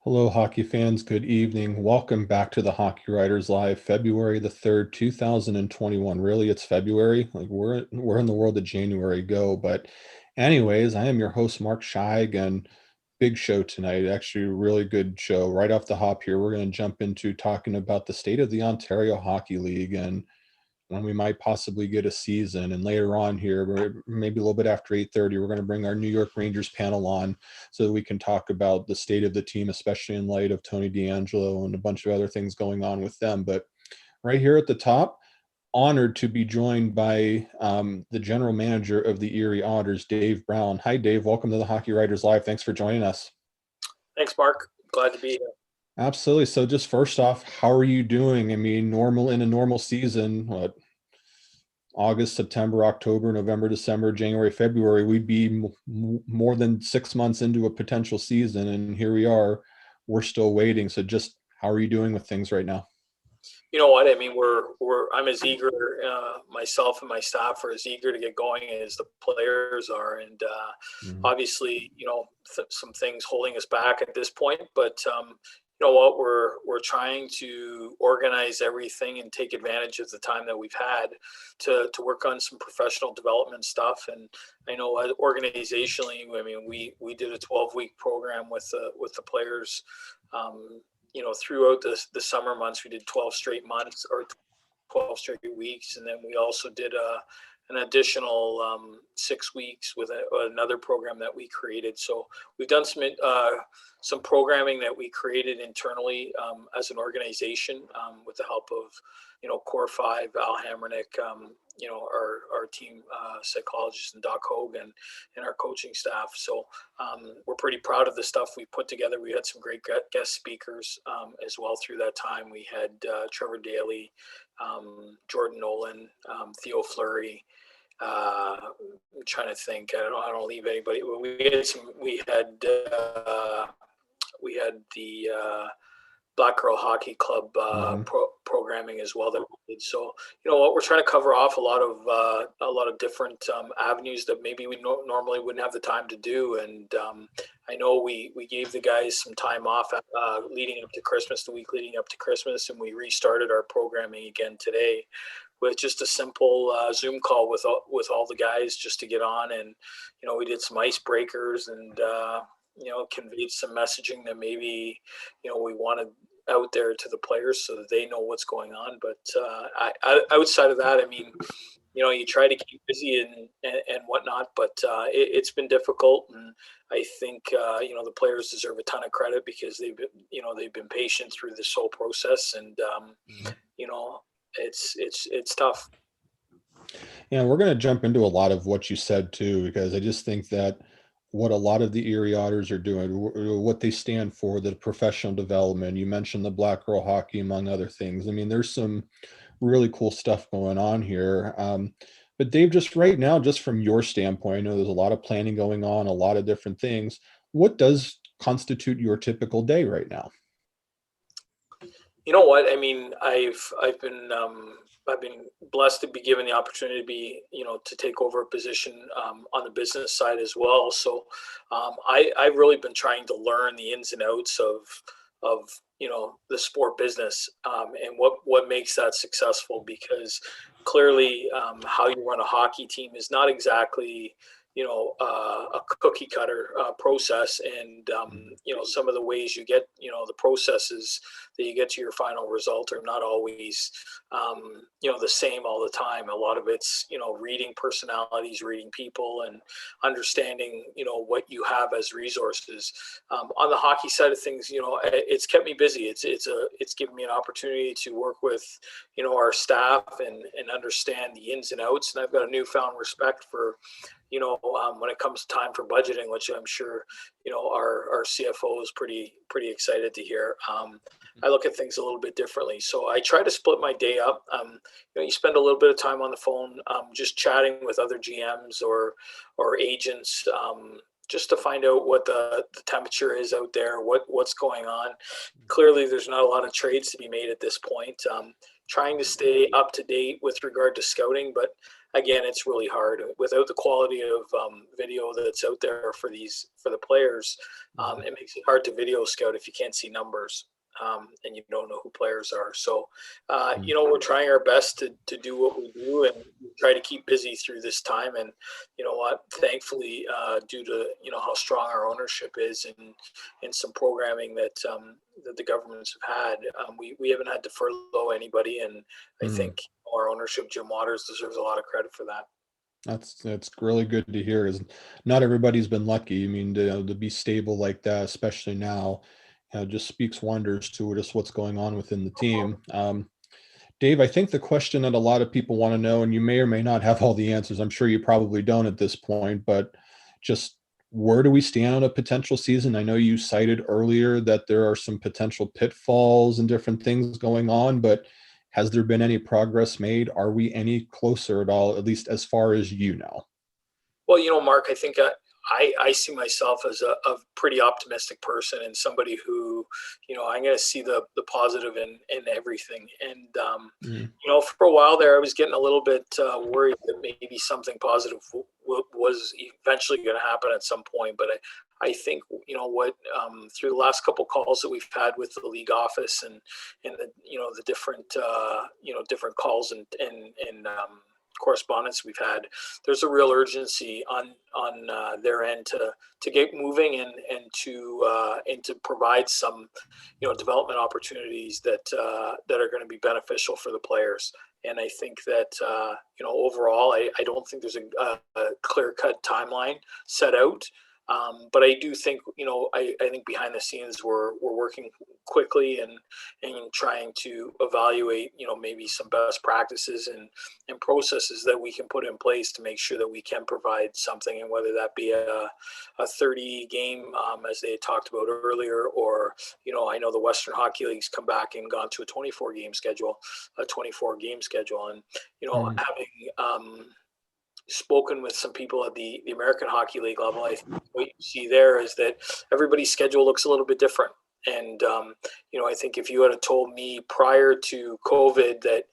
Hello, hockey fans. Good evening. Welcome back to the Hockey Writers Live, February the 3rd, 2021. Really, it's February. Like we're in the world of January go. But anyways, I am your host, Mark Scheig, and big show tonight. Actually, a really good show. Right off the hop here, we're going to jump into talking about the state of the Ontario Hockey League and when we might possibly get a season. And later on here, maybe a little bit after 8:30, we're going to bring our New York Rangers panel on so that we can talk about the state of the team, especially in light of Tony DeAngelo and a bunch of other things going on with them. But right here at the top, honored to be joined by the general manager of the Erie Otters, Dave Brown. Hi, Dave. Welcome to the Hockey Writers Live. Thanks for joining us. Thanks, Mark. Glad to be here. Absolutely. So just first off, how are you doing? I mean, normal in a normal season, what, August, September, October, November, December, January, February, we'd be more than 6 months into a potential season. And here we are, we're still waiting. So just how are you doing with things right now? You know what? I mean, I'm as eager, myself and my staff are as eager to get going as the players are. And Mhm. obviously, some things holding us back at this point, but you know what? We're trying to organize everything and take advantage of the time that we've had to work on some professional development stuff. And I know organizationally, I mean, we did a 12-week program with the players. Throughout the summer months, we did 12 straight months or 12 straight weeks. And then we also did an additional 6 weeks with another program that we created. So we've done some programming that we created internally as an organization with the help of, Core 5, Al Hammernick, our team psychologist and Doc Hogan and our coaching staff. So we're pretty proud of the stuff we put together. We had some great guest speakers as well through that time. We had Trevor Daly, Jordan Nolan, Theo Fleury. I'm trying to think. I don't leave anybody. We had the Black Girl Hockey Club Mhm. programming as well that we did. So you know what, we're trying to cover off a lot of different avenues that maybe we normally wouldn't have the time to do. And I know we gave the guys some time off leading up to Christmas, the week leading up to Christmas, and we restarted our programming again today with just a simple Zoom call with all the guys just to get on. And we did some icebreakers and conveyed some messaging that maybe we wanted out there to the players so that they know what's going on. But outside of that, I mean, you try to keep busy and whatnot, but it's been difficult. And I think the players deserve a ton of credit because they've been patient through this whole process. And Mhm. you know it's tough. Yeah, we're going to jump into a lot of what you said too, because I just think that what a lot of the Erie Otters are doing, what they stand for, the professional development. You mentioned the Black Girl Hockey, among other things. I mean, there's some really cool stuff going on here. But Dave, just right now, just from your standpoint, I know there's a lot of planning going on, a lot of different things. What does constitute your typical day right now? You know what? I mean, I've been blessed to be given the opportunity to be, to take over a position on the business side as well. So I've really been trying to learn the ins and outs of the sport business and what makes that successful. Because clearly, how you run a hockey team is not exactly a cookie cutter process. And some of the ways you get the processes that you get to your final result are not always the same all the time. A lot of it's reading personalities, reading people, and understanding what you have as resources. On the hockey side of things, it's kept me busy. It's given me an opportunity to work with our staff and understand the ins and outs. And I've got a newfound respect for when it comes time for budgeting, which I'm sure our CFO is pretty excited to hear. I look at things a little bit differently, so I try to split my day up. You spend a little bit of time on the phone, just chatting with other GMs or agents. Just to find out what the temperature is out there, what's going on. Clearly, there's not a lot of trades to be made at this point. Trying to stay up to date with regard to scouting, but again, it's really hard without the quality of video that's out there for the players. It makes it hard to video scout if you can't see numbers. And you don't know who players are. So, we're trying our best to do what we do and try to keep busy through this time. And you know what? Thankfully, due to how strong our ownership is and some programming that the governments have had, we haven't had to furlough anybody. And I Mm. think our ownership, Jim Waters, deserves a lot of credit for that. That's really good to hear. Is not everybody's been lucky. I mean, to be stable like that, especially now, just speaks wonders to just what's going on within the team. Dave, I think the question that a lot of people want to know, and you may or may not have all the answers. I'm sure you probably don't at this point, but just where do we stand on a potential season? I know you cited earlier that there are some potential pitfalls and different things going on, but has there been any progress made? Are we any closer at all, at least as far as you know? Well, Mark, I think I see myself as a pretty optimistic person and somebody who, I'm going to see the positive in everything. And, Mm, for a while there, I was getting a little bit worried that maybe something positive was eventually going to happen at some point. But I think, through the last couple calls that we've had with the league office and the different, different calls and correspondence we've had, there's a real urgency on their end to get moving and to provide some development opportunities that are going to be beneficial for the players. And I think that overall, I don't think there's a clear cut timeline set out. But I do think, I think behind the scenes we're working quickly and trying to evaluate, maybe some best practices and processes that we can put in place to make sure that we can provide something, and whether that be a 30 game, as they talked about earlier, or, I know the Western Hockey League's come back and gone to a 24 game schedule, and, mm, having, spoken with some people at the American Hockey League level, I think what you see there is that everybody's schedule looks a little bit different. And, I think if you had told me prior to COVID that,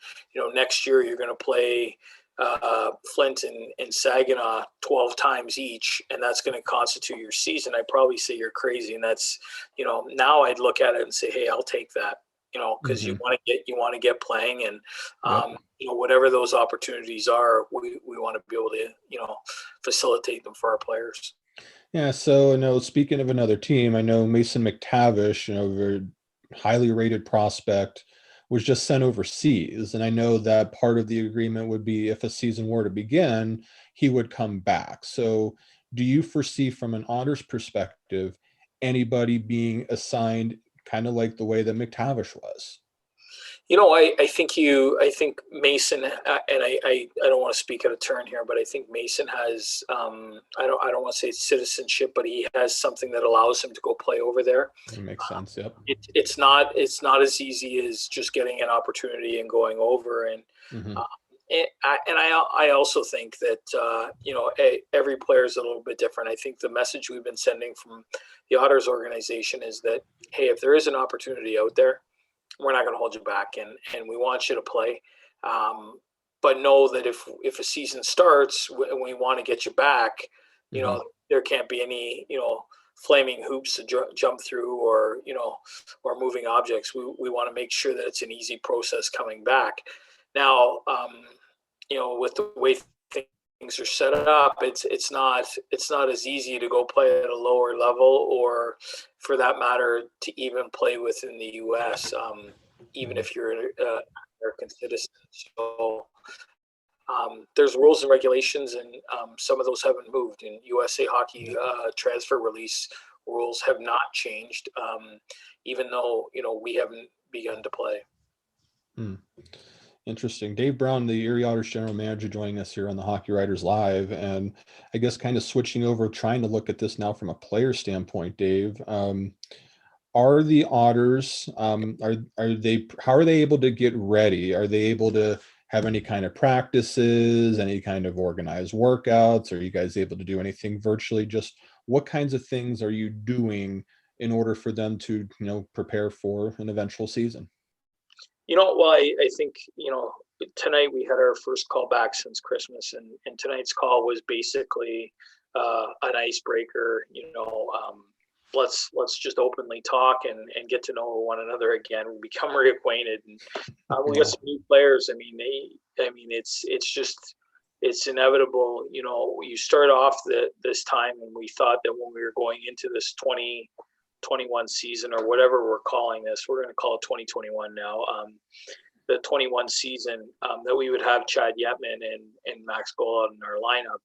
next year you're going to play Flint and Saginaw 12 times each, and that's going to constitute your season, I'd probably say you're crazy. And that's, now I'd look at it and say, hey, I'll take that, because mhm. you want to get playing, and Yep. whatever those opportunities are, we want to be able to facilitate them for our players. Yeah, so speaking of another team, I know Mason McTavish, very highly rated prospect, was just sent overseas. And I know that part of the agreement would be if a season were to begin, he would come back. So do you foresee from an Otters perspective anybody being assigned kind of like the way that McTavish was? I think Mason, and I don't want to speak out of turn here, but I think Mason has, I don't want to say citizenship, but he has something that allows him to go play over there. It makes sense. Yep. It's not as easy as just getting an opportunity and going over. And Hmm. uh, I also think that every player is a little bit different. I think the message we've been sending from the Otters organization is that, hey, if there is an opportunity out there, we're not going to hold you back, and we want you to play. Um, but know that if a season starts and we want to get you back, Hmm. there can't be any flaming hoops to jump through, or moving objects. We want to make sure that it's an easy process coming back. Now, with the way things are set up, it's not as easy to go play at a lower level, or for that matter, to even play within the U.S. Even Hmm. if you're an American citizen. So there's rules and regulations, and some of those haven't moved. And USA Hockey Yep. transfer release rules have not changed, even though we haven't begun to play. Hmm. Interesting. Dave Brown, the Erie Otters general manager, joining us here on the Hockey Writers Live. And I guess kind of switching over, trying to look at this now from a player standpoint, Dave. Are the Otters, are they, how are they able to get ready? Are they able to have any kind of practices, any kind of organized workouts? Are you guys able to do anything virtually? Just what kinds of things are you doing in order for them to, prepare for an eventual season? Well, I think tonight we had our first call back since Christmas, and tonight's call was basically an icebreaker. Let's just openly talk and get to know one another again. We become reacquainted, and we got Wow. some new players. It's inevitable. You start off this time, and we thought that when we were going into this 2021 season, or whatever we're calling this, we're going to call it 2021 now. The 21 season, that we would have Chad Yetman and Max Gola in our lineup.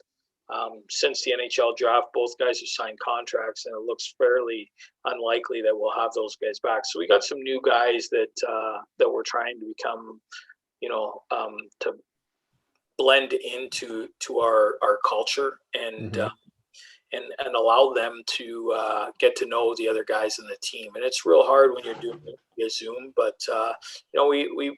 Since the NHL draft, both guys have signed contracts, and it looks fairly unlikely that we'll have those guys back. So we got some new guys that we're trying to become, to blend into our culture, and Mhm. and allow them to get to know the other guys in the team. And it's real hard when you're doing it via Zoom, but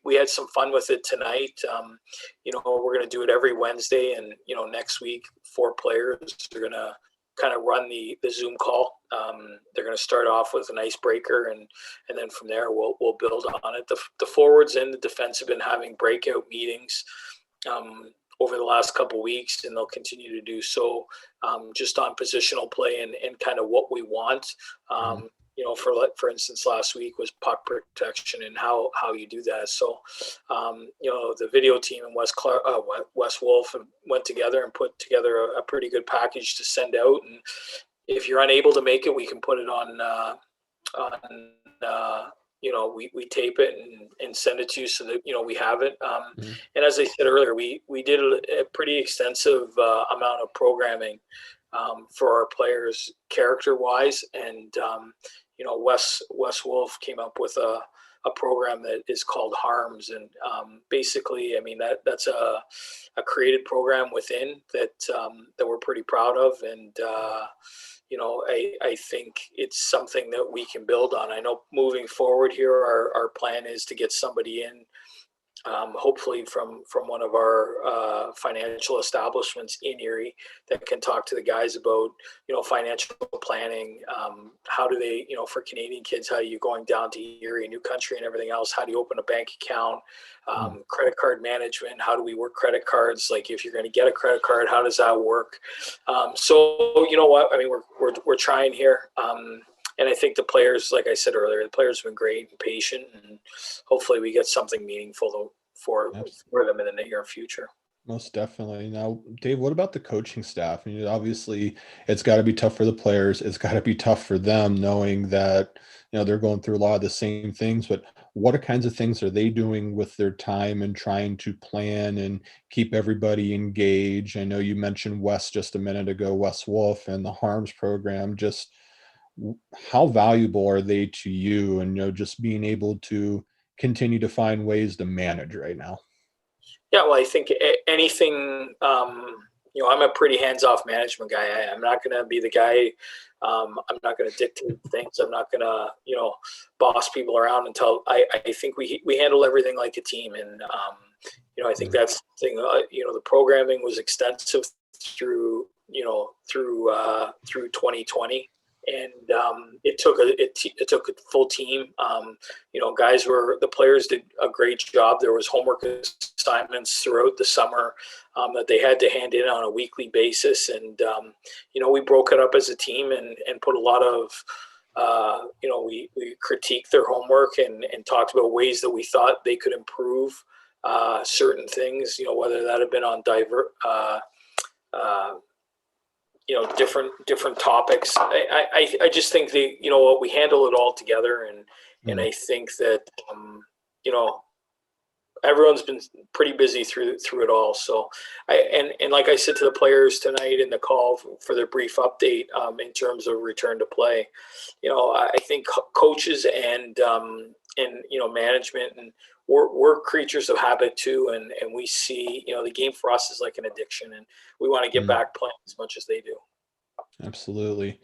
we had some fun with it tonight. We're going to do it every Wednesday, and next week 4 players are going to kind of run the Zoom call. They're going to start off with an icebreaker, and then from there we'll build on it. The forwards and the defense have been having breakout meetings over the last couple of weeks, and they'll continue to do so, just on positional play and kind of what we want. Mhm. For instance, last week was puck protection and how you do that. So, the video team and Wes Wolf went together and put together a pretty good package to send out. And if you're unable to make it, we can put it on we tape it and send it to you so that we have it. Mhm. And as I said earlier, we did a pretty extensive amount of programming for our players, character wise, and Wes Wolf came up with a program that is called Harms, and basically, that's a created program within that we're pretty proud of, and I think it's something that we can build on. I know moving forward here, our plan is to get somebody in, hopefully from one of our financial establishments in Erie, that can talk to the guys about financial planning. How do they, for Canadian kids, how are you going down to Erie, a new country, and everything else? How do you open a bank account? Mhm. Credit card management. How do we work credit cards? Like, if you're going to get a credit card, how does that work? So you know what? We're trying here. And I think the players, like I said earlier, the players have been great and patient, and hopefully we get something meaningful for Abs- them in the near future. Most definitely. Now, Dave, what about the coaching staff? Obviously, it's got to be tough for the players. It's got to be tough for them knowing that, they're going through a lot of the same things. But what kinds of things are they doing with their time and trying to plan and keep everybody engaged? I know you mentioned Wes just a minute ago, Wes Wolf and the Harms program. Just how valuable are they to you, and just being able to continue to find ways to manage right now? Yeah, well, I think anything. I'm a pretty hands-off management guy. I'm not going to be the guy. I'm not going to dictate things. I'm not going to, boss people around until I think we handle everything like a team. And I think Mm. that's the thing. The programming was extensive through, through 2020, and it took a full team. The players did a great job. There was homework assignments throughout the summer that they had to hand in on a weekly basis, and we broke it up as a team and put a lot of we critiqued their homework and talked about ways that we thought they could improve certain things. Whether that had been on uh, different topics. I just think we handle it all together, and Mm. I think that you know everyone's been pretty busy through it all. So and like I said to the players tonight in the call for their brief update, in terms of return to play, I think coaches and management, and we're creatures of habit too, and we see the game for us is like an addiction, and we want to get Mm. back playing as much as they do. Absolutely.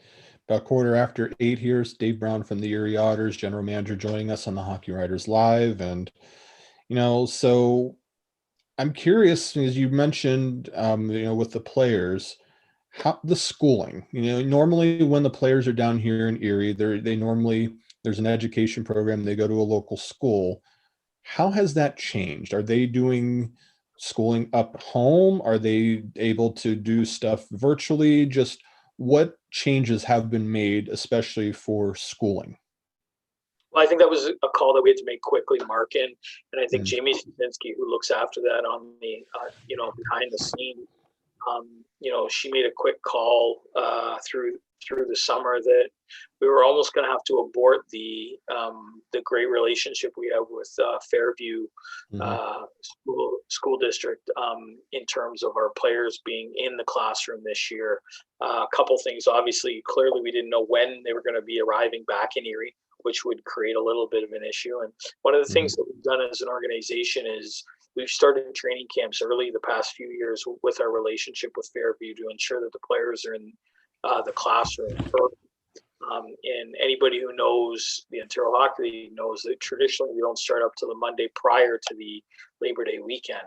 About quarter after 8 here, Dave Brown from the Erie Otters, general manager, joining us on the Hockey Writers Live. And, so I'm curious, as you mentioned, with the players, how the schooling, normally when the players are down here in Erie, they normally, there's an education program, they go to a local school. How has that changed? Are they doing schooling up home? Are they able to do stuff virtually? Just what changes have been made, especially for schooling? Well, I think that was a call that we had to make quickly, Mark, and I think Mm, Jamie Sinzinski, who looks after that on the behind the scenes, she made a quick call through the summer that we were almost going to have to abort the great relationship we have with Fairview mhm, school district in terms of our players being in the classroom this year. A couple things, obviously, clearly we didn't know when they were going to be arriving back in Erie, which would create a little bit of an issue. And one of the mhm, things that we've done as an organization is we've started training camps early the past few years with our relationship with Fairview to ensure that the players are in the classroom. And anybody who knows the Ontario Hockey League knows that traditionally we don't start up till the Monday prior to the Labor Day weekend.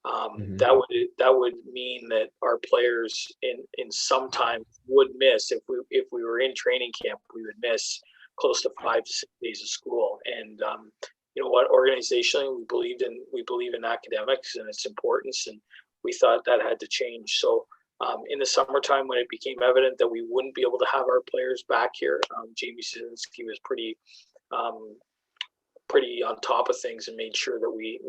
mhm, That would mean that our players in some time would miss if we were in training camp, we would miss close to 5 to 6 days of school. And you know what, organizationally we believe in academics and its importance, and we thought that had to change. So in the summertime, when it became evident that we wouldn't be able to have our players back here, Jamie Sinski was um, pretty on top of things and made sure that we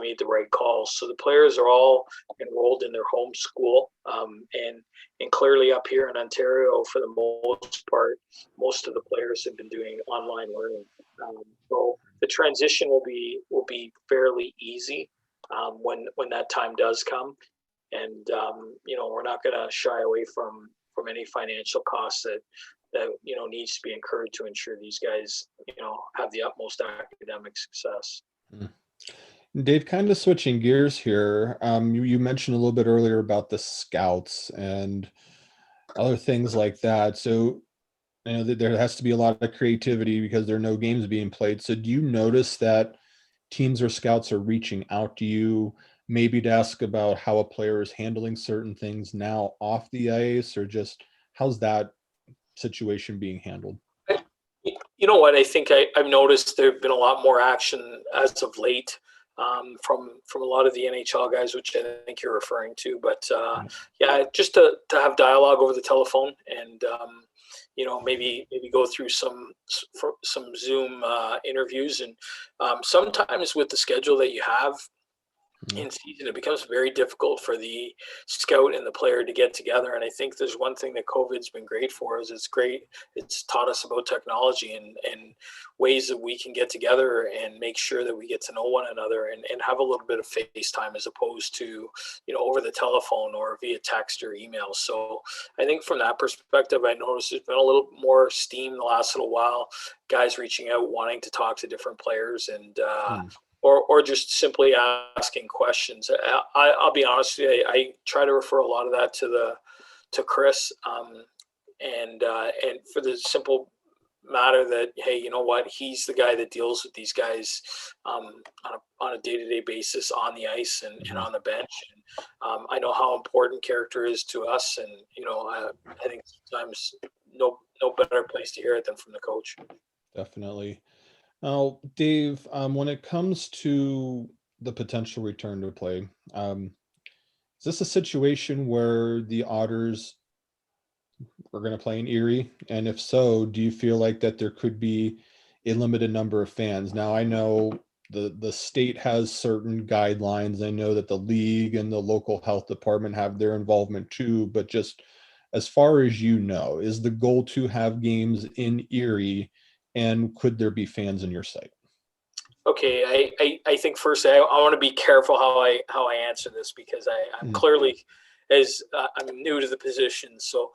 made the right calls. So the players are all enrolled in their home school, and clearly up here in Ontario, for the most part, most of the players have been doing online learning. So the transition will be fairly easy when that time does come, and we're not going to shy away from any financial costs that needs to be incurred to ensure these guys have the utmost academic success. mm. Dave, kind of switching gears here. You mentioned a little bit earlier about the scouts and other things like that. So, that there has to be a lot of creativity because there are no games being played. So, do you notice that teams or scouts are reaching out to you, maybe to ask about how a player is handling certain things now off the ice, or just how's that situation being handled? You know what? I think I've noticed there've been a lot more action as of late from a lot of the NHL guys, which I think you're referring to. But Yeah. yeah, just to have dialogue over the telephone and maybe go through some Zoom interviews, and sometimes with the schedule that you have Mm, in season, it becomes very difficult for the scout and the player to get together. And I think there's one thing that COVID's been great for is it's taught us about technology and ways that we can get together and make sure that we get to know one another and have a little bit of FaceTime as opposed to, over the telephone or via text or email. So I think from that perspective, I noticed there's been a little more steam the last little while, guys reaching out, wanting to talk to different players, and mm, or just simply asking questions. I'll be honest with you, I try to refer a lot of that to Chris, and for the simple matter that, hey, you know what, he's the guy that deals with these guys on a day-to-day basis on the ice and mhm. on the bench. And I know how important character is to us, and I think sometimes no better place to hear it than from the coach. Definitely. Now, Dave, when it comes to the potential return to play, is this a situation where the Otters are going to play in Erie? And if so, do you feel like that there could be a limited number of fans? Now, I know the state has certain guidelines. I know that the league and the local health department have their involvement too, but just as far as you know, is the goal to have games in Erie, and could there be fans in your site? Okay, I think first I want to be careful how I answer this because I'm Mm, clearly as I'm new to the position. So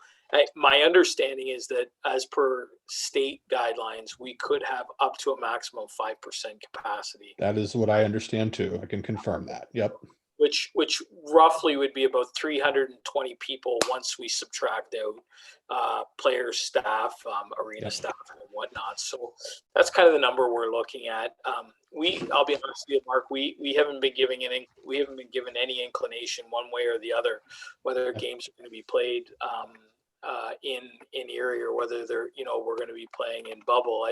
my understanding is that as per state guidelines, we could have up to a maximum of 5% capacity, that is what I understand too. I can confirm that. Yep. which roughly would be about 320 people once we subtract out players, staff, arena Yep. staff, and whatnot. So that's kind of the number we're looking at. I'll be honest with you, Mark, we haven't been given any inclination one way or the other whether Yep. games are going to be played. in Erie, or whether they're, we're going to be playing in bubble.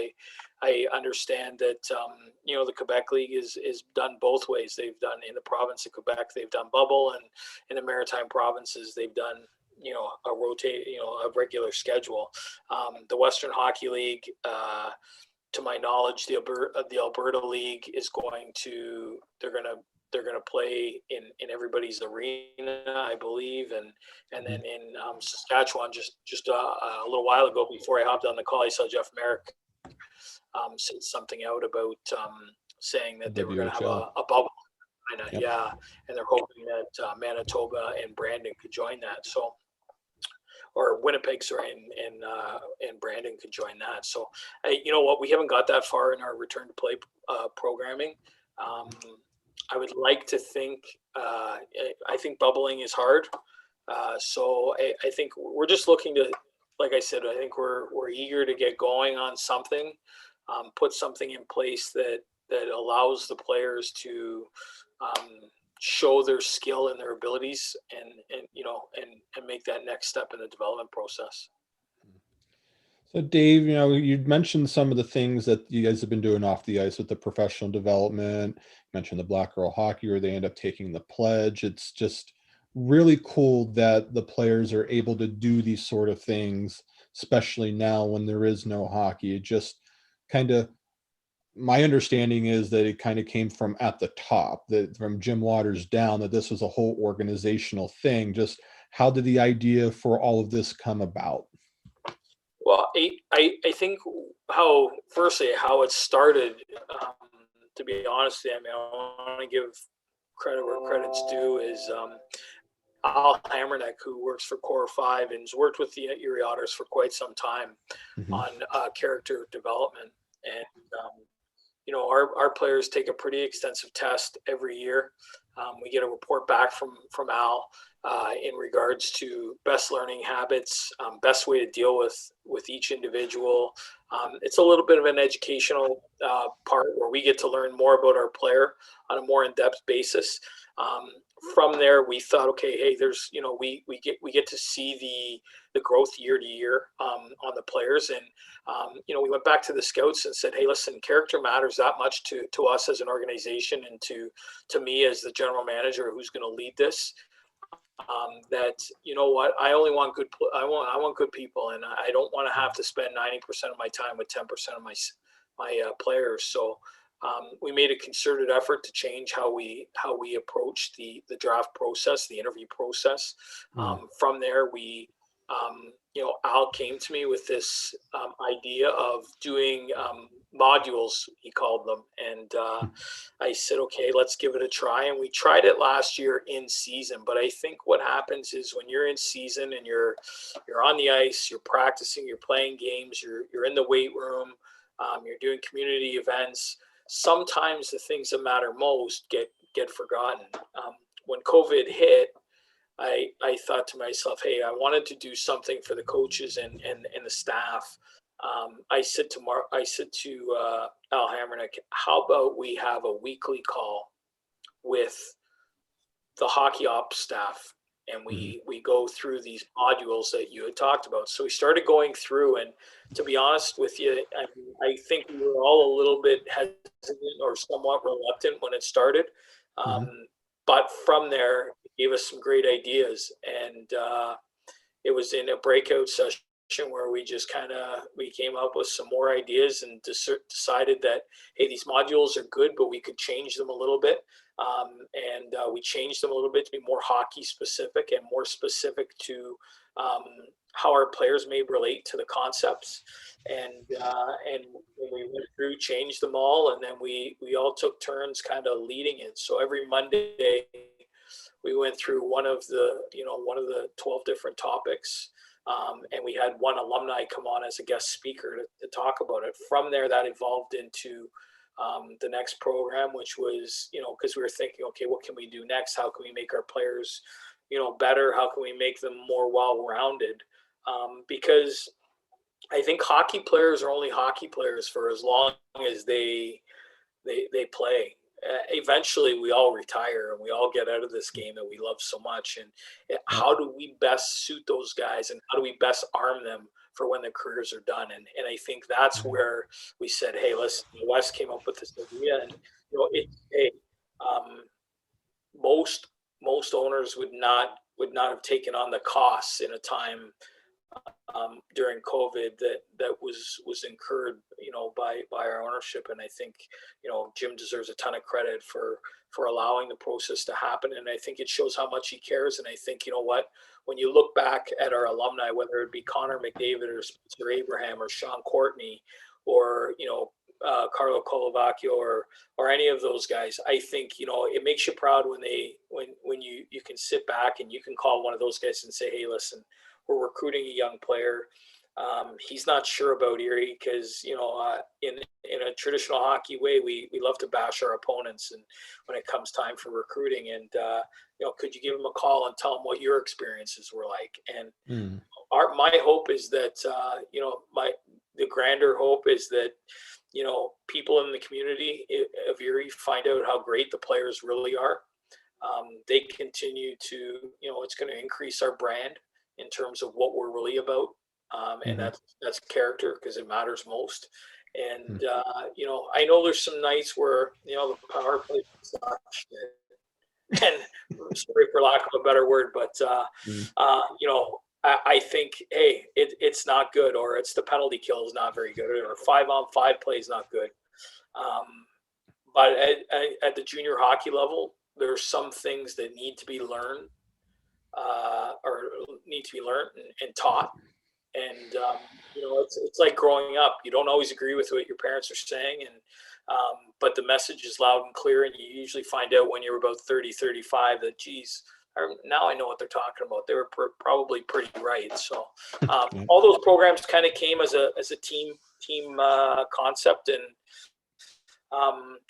I understand that the Quebec League is done both ways. They've done, in the province of Quebec, they've done bubble, and in the Maritime provinces they've done a regular schedule. The Western Hockey League, to my knowledge, the Alberta League is they're gonna play in everybody's arena, I believe, and then in Saskatchewan, just a little while ago, before I hopped on the call, I saw Jeff Merrick said something out about saying that they were going to have WHL. a bubble, Yep. yeah, and they're hoping that Manitoba and Brandon could join that. So, or Winnipeg, sorry, and Brandon could join that. So, you know what, we haven't got that far in our return to play programming. I would like to think. I think bubbling is hard. So I think we're just looking to, like I said, I think we're eager to get going on something, put something in place that allows the players to show their skill and their abilities, and make that next step in the development process. So Dave, you mentioned some of the things that you guys have been doing off the ice with the professional development. You mentioned the Black Girl Hockey, where they end up taking the pledge. It's just really cool that the players are able to do these sort of things, especially now when there is no hockey. It just kind of, my understanding is that it kind of came from at the top, that from Jim Waters down, that this was a whole organizational thing. Just how did the idea for all of this come about? Well, I think firstly how it started. Um, to be honest, I mean, I want to give credit where credit's due. Is Al Hammerneck, who works for Core 5 and has worked with the Erie Otters for quite some time Mhm. on character development. And our players take a pretty extensive test every year. We get a report back from Al in regards to best learning habits, best way to deal with each individual. It's a little bit of an educational part where we get to learn more about our player on a more in-depth basis. From there, we thought, okay, hey, there's we get to see the growth year to year on the players, and we went back to the scouts and said, hey, listen, character matters that much to us as an organization, and to me as the general manager who's going to lead this. That, you know what, I only want good. I want good people, and I don't want to have to spend 90% of my time with 10% of my players. So we made a concerted effort to change how we approach the draft process, the interview process. Mm. From there, Al came to me with this idea of doing modules, he called them, and I said, okay, let's give it a try. And we tried it last year in season. But I think what happens is when you're in season and you're on the ice, you're practicing, you're playing games, you're in the weight room, you're doing community events. Sometimes the things that matter most get forgotten. When COVID hit, I thought to myself, hey, I wanted to do something for the coaches and the staff. I said to Al Hammernick, how about we have a weekly call with the hockey ops staff, and Mhm. we go through these modules that you had talked about. So we started going through, and to be honest with you, I think we were all a little bit hesitant or somewhat reluctant when it started. Um, Mhm. but from there, it gave us some great ideas, and it was in a breakout session where we just we came up with some more ideas and decided that, hey, these modules are good, but we could change them a little bit. And we changed them a little bit to be more hockey specific and more specific to how our players may relate to the concepts. And we went through, changed them all, and then we all took turns kind of leading it. So every Monday we went through one of the 12 different topics, and we had one alumni come on as a guest speaker to talk about it. From there, that evolved into the next program, which was, because we were thinking, okay, what can we do next? How can we make our players better? How can we make them more well-rounded? Because I think hockey players are only hockey players for as long as they play. eventually we all retire and we all get out of this game that we love so much. And Yeah. how do we best suit those guys, and how do we best arm them for when their careers are done? And I think that's Mhm. where we said, hey, listen, Wes came up with this idea, and hey, um, most owners would not have taken on the costs in a time during COVID that was incurred, by our ownership. And I think, Jim deserves a ton of credit for allowing the process to happen. And I think it shows how much he cares. And I think, you know what, when you look back at our alumni, whether it be Connor McDavid or Spencer Abraham or Sean Courtney or, Carlo Colavaccio or any of those guys, I think, it makes you proud when you can sit back and you can call one of those guys and say, hey, listen, we're recruiting a young player. He's not sure about Erie because, in a traditional hockey way, we love to bash our opponents. And when it comes time for recruiting, and could you give him a call and tell him what your experiences were like? And Mm. my hope is that, the grander hope is that, people in the community of Erie find out how great the players really are. They continue to, it's going to increase our brand in terms of what we're really about. And Mhm. that's character, because it matters most. Mm. And, I know there's some nights where, the power play is not shit. And sorry for lack of a better word, but, Mm. I think, hey, it's not good, or it's the penalty kill is not very good, or 5-on-5 play is not good. Um, but at the junior hockey level, there's some things that need to be learned, or need to be learned and taught. And it's like growing up. You don't always agree with what your parents are saying, and but the message is loud and clear. And you usually find out when you're about 30, 35 that, geez, now I know what they're talking about. They were probably pretty right. So Yeah. all those programs kind of came as a team concept. And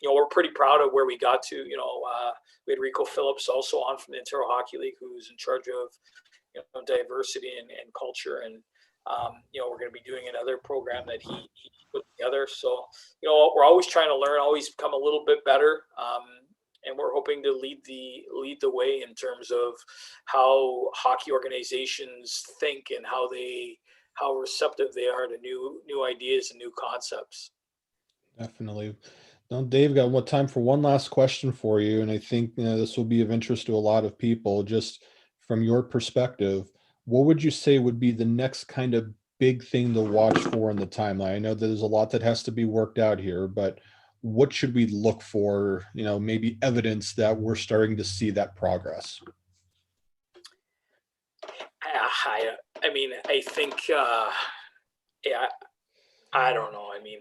we're pretty proud of where we got to. We had Rico Phillips also on from the Ontario Hockey League, who's in charge of diversity and culture. And we're going to be doing another program that he put together. So we're always trying to learn, always become a little bit better. And we're hoping to lead the way in terms of how hockey organizations think and how receptive they are to new ideas and new concepts. Definitely. Now, Dave, got what time for one last question for you, and I think this will be of interest to a lot of people. Just from your perspective, what would you say would be the next kind of big thing to watch for in the timeline? I know that there's a lot that has to be worked out here, but what should we look for? Maybe evidence that we're starting to see that progress. I mean, I think, yeah, I don't know. I mean,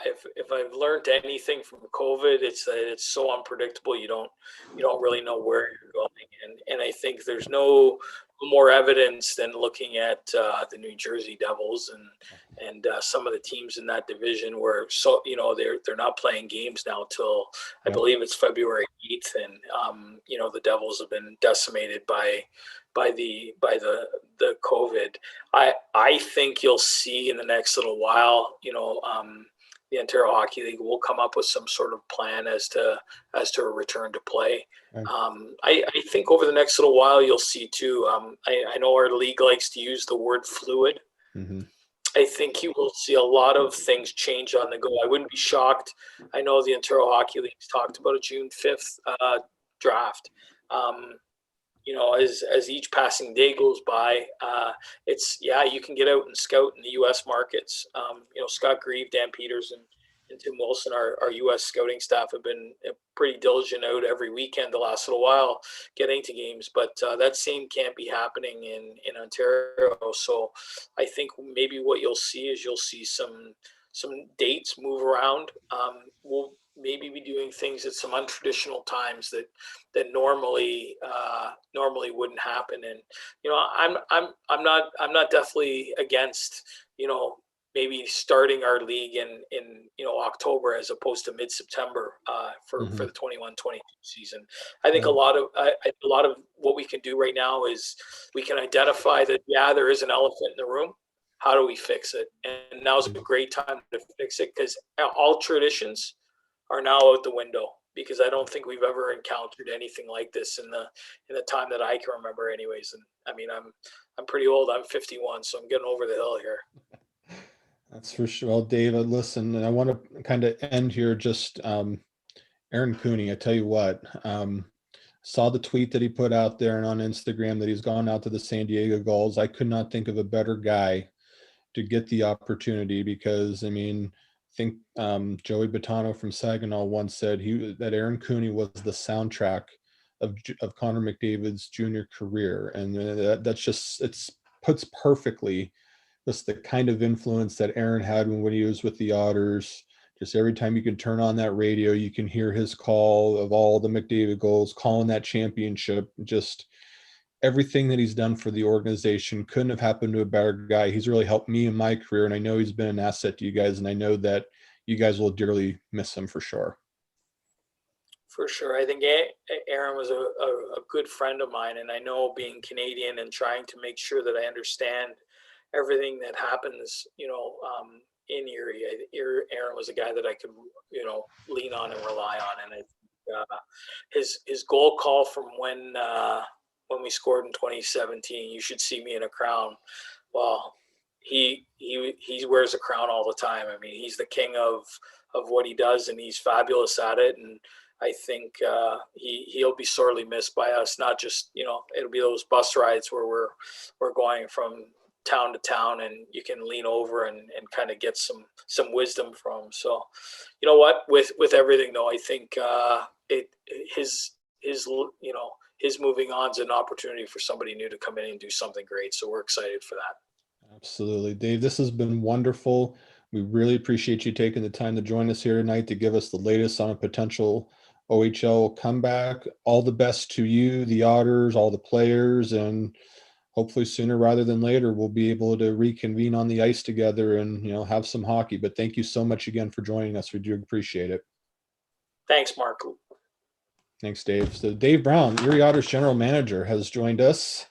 if I've learned anything from COVID, it's that it's so unpredictable. You don't really know where you're going, and I think there's no more evidence than looking at the New Jersey Devils and some of the teams in that division, where they're not playing games now till I Yeah. believe it's February 8th. And the Devils have been decimated by the COVID. I think you'll see in the next little while, the Ontario Hockey League will come up with some sort of plan as to a return to play. Okay. I think over the next little while you'll see too. I know our league likes to use the word fluid. Mhm. I think you will see a lot of things change on the go. I wouldn't be shocked. I know the Ontario Hockey League's talked about a June 5th draft. Um, as each passing day goes by, you can get out and scout in the U.S. markets. Scott Grieve, Dan Peters, and Tim Wilson, our U.S. scouting staff, have been pretty diligent out every weekend the last little while getting to games. But that same can't be happening in Ontario. So I think maybe what you'll see is some dates move around. We'll maybe be doing things at some untraditional times that normally wouldn't happen. And I'm not definitely against maybe starting our league in October as opposed to mid-September for Mhm. the 21-22 season. I think a Yeah. lot of what we can do right now is we can identify that, there is an elephant in the room. How do we fix it? And now's a Mhm. great time to fix it, because all traditions are now out the window. because I don't think we've ever encountered anything like this in the time that I can remember, anyways. And I mean, I'm pretty old. I'm 51, so I'm getting over the hill here. That's for sure. Well, David, listen, and I want to kind of end here. Just Aaron Cooney. I tell you what, saw the tweet that he put out there and on Instagram that he's gone out to the San Diego Gulls. I could not think of a better guy to get the opportunity because I mean, I think Joey Bottano from Saginaw once said that Aaron Cooney was the soundtrack of Connor McDavid's junior career, and that's just it's puts perfectly just the kind of influence that Aaron had when he was with the Otters. Just every time you can turn on that radio, you can hear his call of all the McDavid goals, calling that championship. Just everything that he's done for the organization couldn't have happened to a better guy. He's really helped me in my career, and I know he's been an asset to you guys, and I know that you guys will dearly miss him for sure. For sure. I think Aaron was a good friend of mine, and I know, being Canadian and trying to make sure that I understand everything that happens, in Erie. Aaron was a guy that I could, lean on and rely on. And his goal call from when we scored in 2017, "You should see me in a crown." Well, he wears a crown all the time. I mean, he's the king of what he does, and he's fabulous at it. And I think he'll be sorely missed by us. Not just, it'll be those bus rides where we're going from town to town, and you can lean over and kind of get some wisdom from. So, you know what, with everything though, I think it his moving on is an opportunity for somebody new to come in and do something great. So we're excited for that. Absolutely. Dave, this has been wonderful. We really appreciate you taking the time to join us here tonight to give us the latest on a potential OHL comeback. All the best to you, the Otters, all the players, and hopefully sooner rather than later, we'll be able to reconvene on the ice together and, have some hockey. But thank you so much again for joining us. We do appreciate it. Thanks, Mark. Thanks, Dave. So Dave Brown, Erie Otters general manager, has joined us.